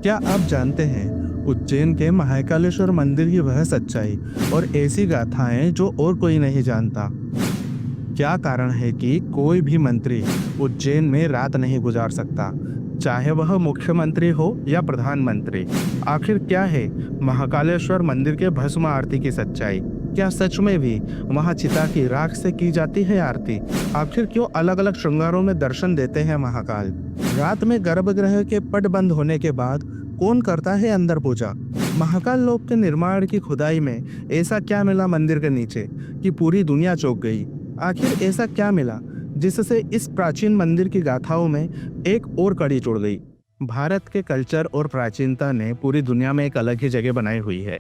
क्या आप जानते हैं उज्जैन के महाकालेश्वर मंदिर की वह सच्चाई और ऐसी गाथाएं जो और कोई नहीं जानता। क्या कारण है कि कोई भी मंत्री उज्जैन में रात नहीं गुजार सकता, चाहे वह मुख्यमंत्री हो या प्रधानमंत्री। आखिर क्या है महाकालेश्वर मंदिर के भस्म आरती की सच्चाई? क्या सच में भी वहां चिता की राख से की जाती है आरती? आखिर क्यों अलग अलग श्रृंगारों में दर्शन देते हैं महाकाल? रात में गर्भगृह के पट बंद होने के बाद कौन करता है अंदर पूजा? महाकाल लोक के निर्माण की खुदाई में ऐसा क्या मिला मंदिर के नीचे कि पूरी दुनिया चौंक गई? आखिर ऐसा क्या मिला जिससे इस प्राचीन मंदिर की गाथाओं में एक और कड़ी जुड़ गई? भारत के कल्चर और प्राचीनता ने पूरी दुनिया में एक अलग ही जगह बनाई हुई है।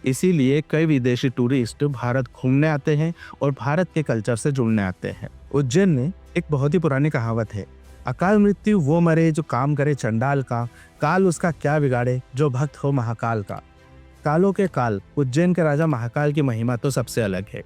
इसीलिए कई विदेशी टूरिस्ट भारत घूमने आते हैं और भारत के कल्चर से जुड़ने आते हैं। उज्जैन में एक बहुत ही पुरानी कहावत है, अकाल मृत्यु वो मरे जो काम करे चंडाल का, काल उसका क्या बिगाड़े जो भक्त हो महाकाल का। कालों के काल उज्जैन के राजा महाकाल की महिमा तो सबसे अलग है।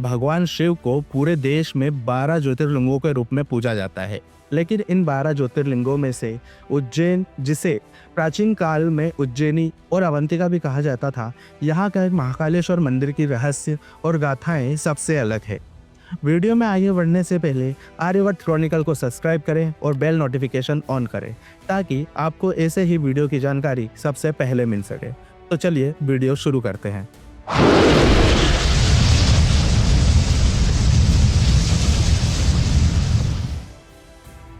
भगवान शिव को पूरे देश में 12 ज्योतिर्लिंगों के रूप में पूजा जाता है, लेकिन इन 12 ज्योतिर्लिंगों में से उज्जैन, जिसे प्राचीन काल में उज्जैनी और अवंतिका भी कहा जाता था, यहाँ का महाकालेश्वर मंदिर की रहस्य और गाथाएं सबसे अलग है। वीडियो में आगे बढ़ने से पहले आर्यवर्त क्रॉनिकल को सब्सक्राइब करें और बेल नोटिफिकेशन ऑन करें ताकि आपको ऐसे ही वीडियो की जानकारी सबसे पहले मिल सके। तो चलिए वीडियो शुरू करते हैं।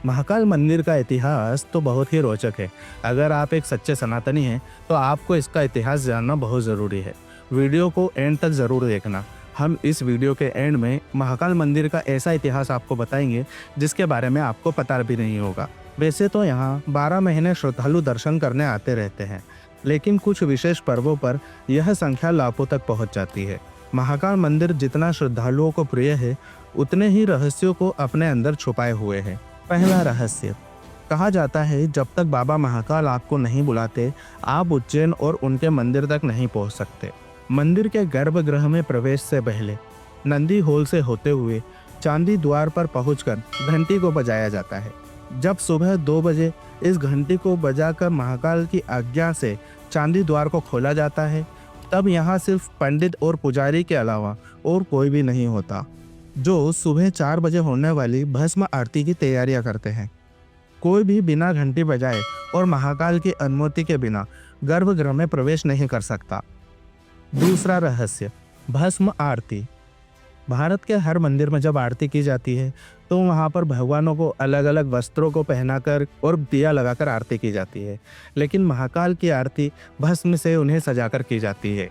महाकाल मंदिर का इतिहास तो बहुत ही रोचक है। अगर आप एक सच्चे सनातनी हैं तो आपको इसका इतिहास जानना बहुत ज़रूरी है। वीडियो को एंड तक ज़रूर देखना। हम इस वीडियो के एंड में महाकाल मंदिर का ऐसा इतिहास आपको बताएंगे जिसके बारे में आपको पता भी नहीं होगा। वैसे तो यहाँ 12 महीने श्रद्धालु दर्शन करने आते रहते हैं, लेकिन कुछ विशेष पर्वों पर यह संख्या लाखों तक पहुँच जाती है। महाकाल मंदिर जितना श्रद्धालुओं को प्रिय है, उतने ही रहस्यों को अपने अंदर छुपाए हुए है। पहला रहस्य, कहा जाता है जब तक बाबा महाकाल आपको नहीं बुलाते, आप उज्जैन और उनके मंदिर तक नहीं पहुँच सकते। मंदिर के गर्भगृह में प्रवेश से पहले नंदी हॉल से होते हुए चांदी द्वार पर पहुंचकर घंटी को बजाया जाता है। जब सुबह 2 बजे इस घंटी को बजाकर महाकाल की आज्ञा से चांदी द्वार को खोला जाता है, तब यहाँ सिर्फ पंडित और पुजारी के अलावा और कोई भी नहीं होता, जो सुबह 4 बजे होने वाली भस्म आरती की तैयारियां करते हैं। कोई भी बिना घंटी बजाए और महाकाल की अनुमति के बिना गर्भगृह में प्रवेश नहीं कर सकता। दूसरा रहस्य, भस्म आरती। भारत के हर मंदिर में जब आरती की जाती है तो वहाँ पर भगवानों को अलग अलग वस्त्रों को पहनाकर और दिया लगाकर आरती की जाती है, लेकिन महाकाल की आरती भस्म से उन्हें सजाकर की जाती है।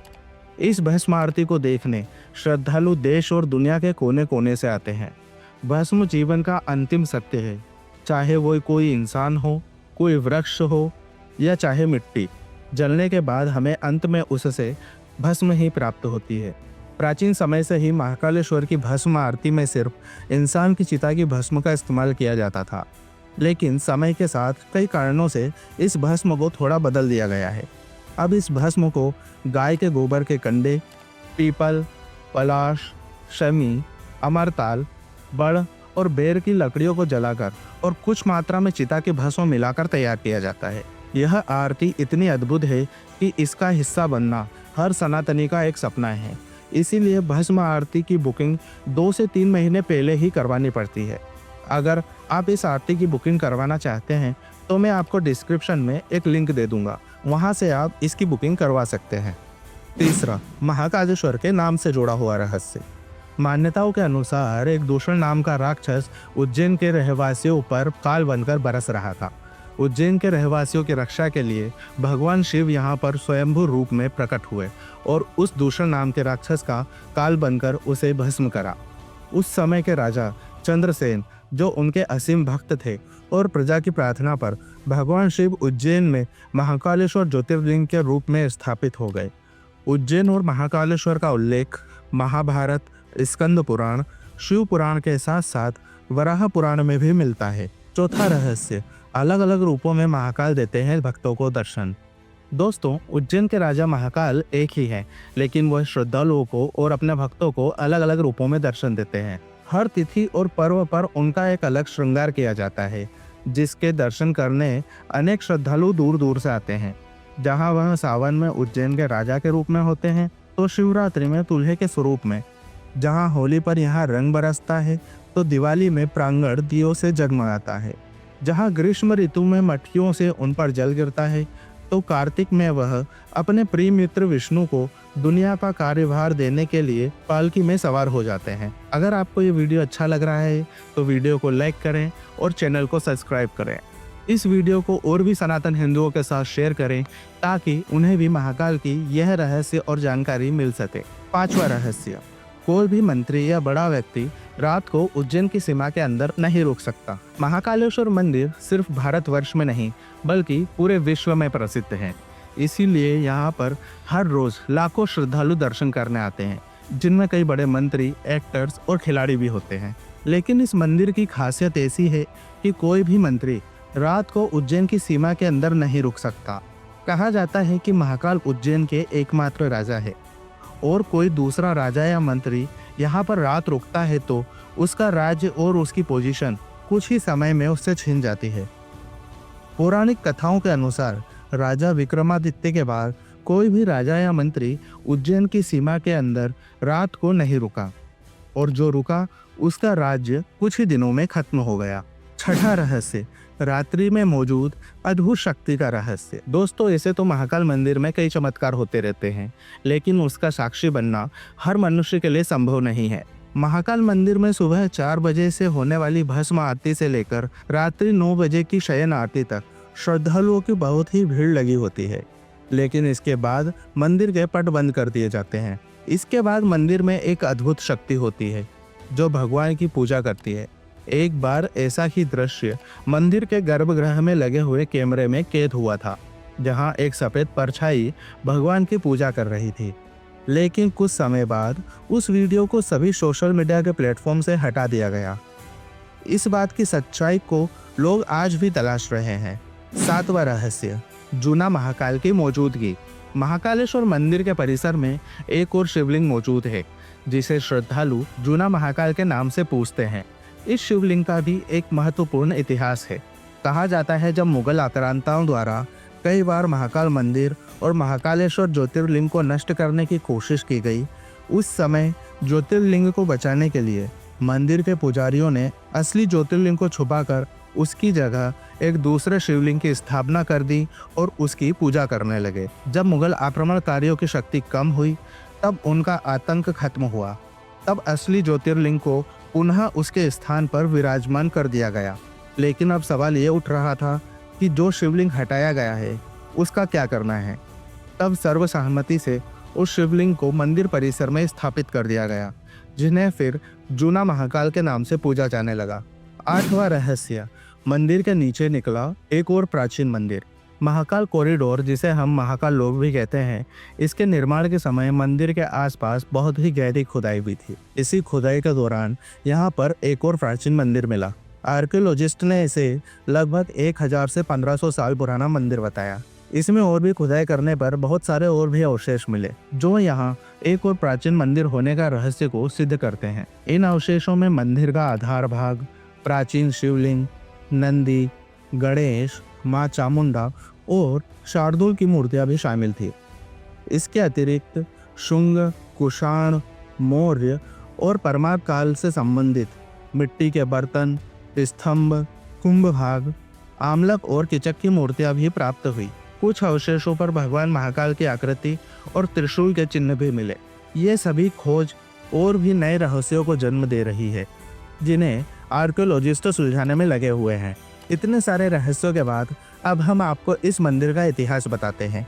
इस भस्म आरती को देखने श्रद्धालु देश और दुनिया के कोने कोने से आते हैं। भस्म जीवन का अंतिम सत्य है, चाहे वो कोई इंसान हो, कोई वृक्ष हो या चाहे मिट्टी। जलने के बाद हमें अंत में उससे भस्म ही प्राप्त होती है। प्राचीन समय से ही महाकालेश्वर की भस्म आरती में सिर्फ इंसान की चिता की भस्म का इस्तेमाल किया जाता था, लेकिन समय के साथ कई कारणों से इस भस्म को थोड़ा बदल दिया गया है। अब इस भस्म को गाय के गोबर के कंडे, पीपल, पलाश, शमी, अमरताल, बड़ और बेर की लकड़ियों को जलाकर और कुछ मात्रा में चिता के भस्म मिलाकर तैयार किया जाता है। यह आरती इतनी अद्भुत है कि इसका हिस्सा बनना हर सनातनी का एक सपना है। इसीलिए भस्म आरती की बुकिंग 2 से 3 महीने पहले ही करवानी पड़ती है। अगर आप इस आरती की बुकिंग करवाना चाहते हैं तो मैं आपको डिस्क्रिप्शन में एक लिंक दे दूंगा, वहां से आप इसकी बुकिंग करवा सकते हैं। तीसरा, महाकालेश्वर के नाम से जुड़ा हुआ रहस्य। मान्यताओं के अनुसार एक दूषण नाम का राक्षस उज्जैन के रहवासियों पर काल बनकर बरस रहा था। उज्जैन के रहवासियों की रक्षा के लिए भगवान शिव यहाँ पर स्वयंभू रूप में प्रकट हुए और उस दूषण नाम के राक्षस का काल बनकर उसे भस्म करा। उस समय के राजा चंद्रसेन, जो उनके असीम भक्त थे, और प्रजा की प्रार्थना पर भगवान शिव उज्जैन में महाकालेश्वर ज्योतिर्लिंग के रूप में स्थापित हो गए। उज्जैन और महाकालेश्वर का उल्लेख महाभारत, स्कंद पुराण, शिव पुराण के साथ साथ वराह पुराण में भी मिलता है। चौथा रहस्य, अलग अलग रूपों में महाकाल देते हैं भक्तों को दर्शन। दोस्तों, उज्जैन के राजा महाकाल एक ही है, लेकिन वह श्रद्धालुओं को और अपने भक्तों को अलग अलग रूपों में दर्शन देते हैं। हर तिथि और पर्व पर उनका एक अलग श्रृंगार किया जाता है। जिसके दर्शन करने अनेक श्रद्धालु दूर दूर से आते हैं। जहाँ वह सावन में उज्जैन के राजा के रूप में होते हैं, तो शिवरात्रि में दूल्हे के स्वरूप में। जहाँ होली पर यहाँ रंग बरसता है, तो दिवाली में प्रांगण दियों से जगमगाता है। जहाँ ग्रीष्म ऋतु में मटकियों से उन पर जल गिरता है, तो कार्तिक में वह अपने प्रिय मित्र विष्णु को दुनिया का कार्यभार देने के लिए पालकी में सवार हो जाते हैं। अगर आपको ये वीडियो अच्छा लग रहा है तो वीडियो को लाइक करें और चैनल को सब्सक्राइब करें। इस वीडियो को और भी सनातन हिंदुओं के साथ शेयर करें ताकि उन्हें भी महाकाल की यह रहस्य और जानकारी मिल सके। 5वां रहस्य, कोई भी मंत्री या बड़ा व्यक्ति रात को उज्जैन की सीमा के अंदर नहीं रुक सकता। महाकालेश्वर मंदिर सिर्फ भारतवर्ष में नहीं बल्कि पूरे विश्व में प्रसिद्ध है। इसीलिए यहाँ पर हर रोज लाखों श्रद्धालु दर्शन करने आते हैं, जिनमें कई बड़े मंत्री, एक्टर्स और खिलाड़ी भी होते हैं। लेकिन इस मंदिर की खासियत ऐसी है कि कोई भी मंत्री रात को उज्जैन की सीमा के अंदर नहीं रुक सकता। कहा जाता है कि महाकाल उज्जैन के एकमात्र राजा है और कोई दूसरा राजा या मंत्री यहाँ पर रात रुकता है तो उसका राज्य और उसकी पोजीशन कुछ ही समय में उससे छिन जाती है। पौराणिक कथाओं के अनुसार राजा विक्रमादित्य के बाद कोई भी राजा या मंत्री उज्जैन की सीमा के अंदर रात को नहीं रुका, और जो रुका उसका राज्य कुछ ही दिनों में खत्म हो गया। 6वां रहस्य, रात्रि में मौजूद अद्भुत शक्ति का रहस्य। दोस्तों, ऐसे तो महाकाल मंदिर में कई चमत्कार होते रहते हैं, लेकिन उसका साक्षी बनना हर मनुष्य के लिए संभव नहीं है। महाकाल मंदिर में सुबह 4 बजे से होने वाली भस्म आरती से लेकर रात्रि 9 बजे की शयन आरती तक श्रद्धालुओं की बहुत ही भीड़ लगी होती है। लेकिन इसके बाद मंदिर के पट बंद कर दिए जाते हैं। इसके बाद मंदिर में एक अद्भुत शक्ति होती है जो भगवान की पूजा करती है। एक बार ऐसा ही दृश्य मंदिर के गर्भगृह में लगे हुए कैमरे में कैद हुआ था, जहां एक सफेद परछाई भगवान की पूजा कर रही थी। लेकिन कुछ समय बाद उस वीडियो को सभी सोशल मीडिया के प्लेटफॉर्म से हटा दिया गया। इस बात की सच्चाई को लोग आज भी तलाश रहे हैं। 7वां रहस्य, जूना महाकाल की मौजूदगी। महाकालेश्वर मंदिर के परिसर में एक और शिवलिंग मौजूद है, जिसे श्रद्धालु जूना महाकाल के नाम से पूजते हैं। इस शिवलिंग का भी एक महत्वपूर्ण इतिहास है। कहा जाता है जब मुगल आक्रांताओं द्वारा कई बार महाकाल मंदिर और महाकालेश्वर ज्योतिर्लिंग को नष्ट करने की कोशिश की गई, उस समय ज्योतिर्लिंग को बचाने के लिए मंदिर के पुजारियों ने असली ज्योतिर्लिंग को छुपाकर उसकी जगह एक दूसरे शिवलिंग की स्थापना कर दी और उसकी पूजा करने लगे। जब मुगल आक्रमणकारियों की शक्ति कम हुई, तब उनका आतंक खत्म हुआ। तब असली ज्योतिर्लिंग को पुनः उसके स्थान पर विराजमान कर दिया गया। लेकिन अब सवाल ये उठ रहा था कि जो शिवलिंग हटाया गया है उसका क्या करना है। तब सर्वसहमति से उस शिवलिंग को मंदिर परिसर में स्थापित कर दिया गया, जिन्हें फिर जूना महाकाल के नाम से पूजा जाने लगा। 8वां रहस्य, मंदिर के नीचे निकला एक और प्राचीन मंदिर। महाकाल कॉरिडोर, जिसे हम महाकाल लोक भी कहते हैं, इसके निर्माण के समय मंदिर के आसपास बहुत ही गहरी खुदाई हुई थी। इसी खुदाई के दौरान यहाँ पर एक और प्राचीन मंदिर मिला। आर्कियोलॉजिस्ट ने इसे लगभग 1000 से 1500 साल पुराना मंदिर बताया। इसमें और भी खुदाई करने पर बहुत सारे और भी अवशेष मिले, जो यहाँ एक और प्राचीन मंदिर होने का रहस्य को सिद्ध करते हैं। इन अवशेषों में मंदिर का आधार भाग, प्राचीन शिवलिंग, नंदी, गणेश, माँ चामुंडा और शार्दुल की मूर्तियां भी शामिल थी। इसके अतिरिक्त शुंग, कुषाण, मौर्य और परमार काल से संबंधित मिट्टी के बर्तन, स्तंभ, कुंभभाग, आमलक और किचक की मूर्तियां भी प्राप्त हुई। कुछ अवशेषों पर भगवान महाकाल की आकृति और त्रिशूल के चिन्ह भी मिले। ये सभी खोज और भी नए रहस्यों को जन्म दे रही है, जिन्हें आर्कियोलॉजिस्ट सुलझाने में लगे हुए हैं। इतने सारे रहस्यों के बाद अब हम आपको इस मंदिर का इतिहास बताते हैं।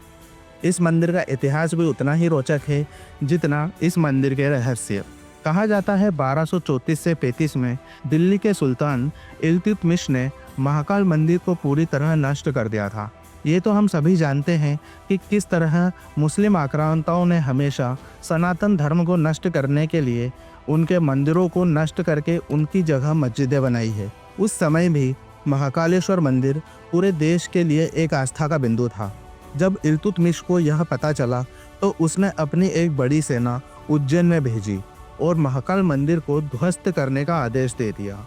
इस मंदिर का इतिहास भी उतना ही रोचक है जितना इस मंदिर के रहस्य। कहा जाता है 1234 से 35 में दिल्ली के सुल्तान इल्तुतमिश ने महाकाल मंदिर को पूरी तरह नष्ट कर दिया था। ये तो हम सभी जानते हैं कि किस तरह मुस्लिम आक्रांताओं ने हमेशा सनातन धर्म को नष्ट करने के लिए उनके मंदिरों को नष्ट करके उनकी जगह मस्जिदें बनाई है। उस समय भी महाकालेश्वर मंदिर पूरे देश के लिए एक आस्था का बिंदु था। जब इल्तुतमिश को यह पता चला तो उसने अपनी एक बड़ी सेना उज्जैन में भेजी और महाकाल मंदिर को ध्वस्त करने का आदेश दे दिया।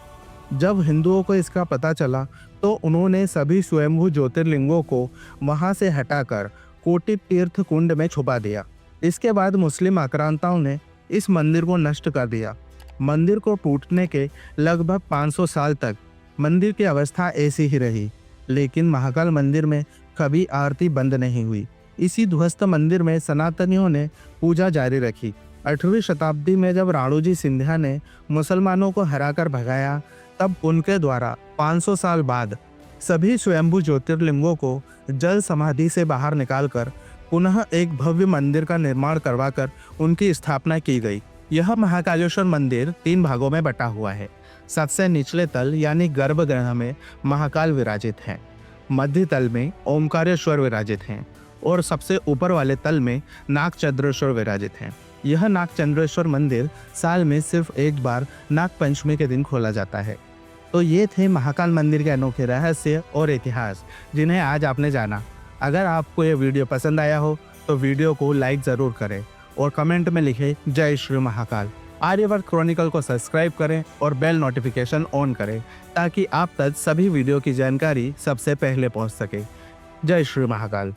जब हिंदुओं को इसका पता चला तो उन्होंने सभी स्वयंभू ज्योतिर्लिंगों को वहां से हटाकर कोटि तीर्थ कुंड में छुपा दिया। इसके बाद मुस्लिम आक्रांताओं ने इस मंदिर को नष्ट कर दिया। मंदिर को टूटने के लगभग 500 साल तक मंदिर की अवस्था ऐसी ही रही, लेकिन महाकाल मंदिर में कभी आरती बंद नहीं हुई। इसी ध्वस्त मंदिर में सनातनियों ने पूजा जारी रखी। 8वीं शताब्दी में जब राणोजी सिंधिया ने मुसलमानों को हराकर भगाया, तब उनके द्वारा 500 साल बाद सभी स्वयंभू ज्योतिर्लिंगों को जल समाधि से बाहर निकालकर पुनः एक भव्य मंदिर का निर्माण करवाकर उनकी स्थापना की गई। यह महाकालेश्वर मंदिर 3 भागों में बटा हुआ है। सबसे निचले तल यानी गर्भगृह में महाकाल विराजित हैं, मध्य तल में ओमकारेश्वर विराजित हैं और सबसे ऊपर वाले तल में नागचंद्रेश्वर विराजित हैं। यह नागचंद्रेश्वर मंदिर साल में सिर्फ एक बार नाग पंचमी के दिन खोला जाता है। तो ये थे महाकाल मंदिर के अनोखे रहस्य और इतिहास, जिन्हें आज आपने जाना। अगर आपको ये वीडियो पसंद आया हो तो वीडियो को लाइक ज़रूर करें और कमेंट में लिखें जय श्री महाकाल। आर्यवर्त क्रॉनिकल को सब्सक्राइब करें और बेल नोटिफिकेशन ऑन करें ताकि आप तक सभी वीडियो की जानकारी सबसे पहले पहुंच सके। जय श्री महाकाल।